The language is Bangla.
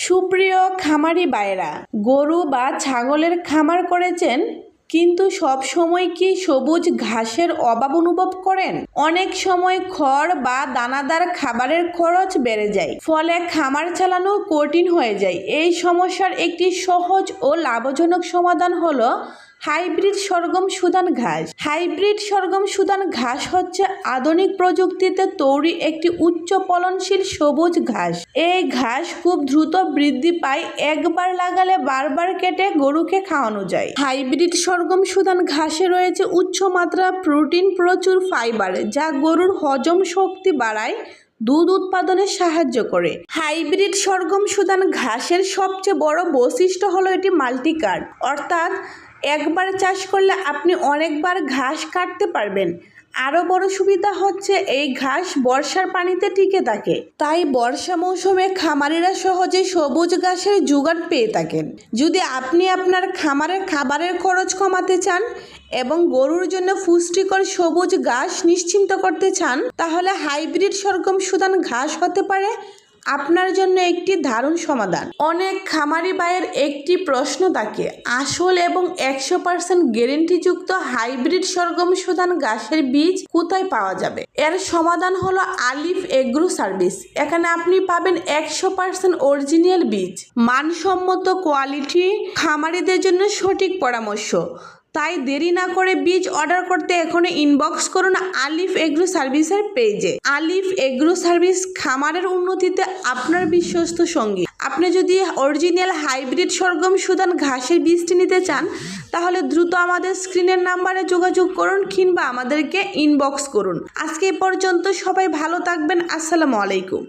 সুপ্রিয় খামারি ভাইয়েরা, গরু বা ছাগলের খামার করেছেন কিন্তু সব সময় কি সবুজ ঘাসের অভাব অনুভব করেন? অনেক সময় খড় বা দানাদার খাবারের খরচ বেড়ে যায়, ফলে খামার চালানো কঠিন হয়ে যায়। এই সমস্যার একটি সহজ ও লাভজনক সমাধান হলো হাইব্রিড সরগম সুদান ঘাস। হাইব্রিড সরগম সুদান ঘাস হচ্ছে আধুনিক প্রযুক্তিতে তৈরি একটি উচ্চ ফলনশীল সবুজ ঘাস। এই ঘাস খুব দ্রুত বৃদ্ধি পায়, একবার লাগালে বারবার কেটে গরুকে খাওয়ানো যায়। হাইব্রিড সরগম সুদান ঘাসে রয়েছে উচ্চ মাত্রা প্রোটিন, প্রচুর ফাইবার, যা গরুর হজম শক্তি বাড়ায়, দুধ উৎপাদনে সাহায্য করে। হাইব্রিড সরগম সুদান ঘাসের সবচেয়ে বড় বৈশিষ্ট্য হলো এটি মাল্টিকার্ড, অর্থাৎ একবার চাষ করলে আপনি অনেকবার ঘাস কাটতে পারবেন। আরও বড় সুবিধা হচ্ছে এই ঘাস বর্ষার পানিতে টিকে থাকে, তাই বর্ষা মৌসুমে খামারিরা সহজে সবুজ ঘাসের জোগান পেয়ে থাকেন। যদি আপনি আপনার খামারের খাবারের খরচ কমাতে চান এবং গরুর জন্য পুষ্টিকর সবুজ ঘাস নিশ্চিন্ত করতে চান, তাহলে হাইব্রিড সরগম সুদান ঘাস হতে পারে আপনার জন্য একটি দারুণ সমাধান। অনেক খামারি ভাইয়ের একটি প্রশ্ন থাকে, আসল এবং 100% গ্যারেন্টিযুক্ত হাইব্রিড সরগম সুদান ঘাসের বীজ কোথায় পাওয়া যাবে? এর সমাধান হলো আলিফ এগ্রো সার্ভিস। এখানে আপনি পাবেন 100% অরিজিনাল বীজ, মানসম্মত কোয়ালিটি, খামারিদের জন্য সঠিক পরামর্শ। তাই দেরি না করে বীজ অর্ডার করতে এখনই ইনবক্স করুন আলিফ এগ্রো সার্ভিসের পেজে। আলিফ এগ্রো সার্ভিস খামারের উন্নতিতে আপনার বিশ্বস্ত সঙ্গী। আপনি যদি অরিজিনাল হাইব্রিড সরগম সুদান ঘাসের বীজটি নিতে চান, তাহলে দ্রুত আমাদের স্ক্রিনের নাম্বারে যোগাযোগ করুন কিংবা আমাদেরকে ইনবক্স করুন। আজকে এ পর্যন্ত, সবাই ভালো থাকবেন। আসসালামু আলাইকুম।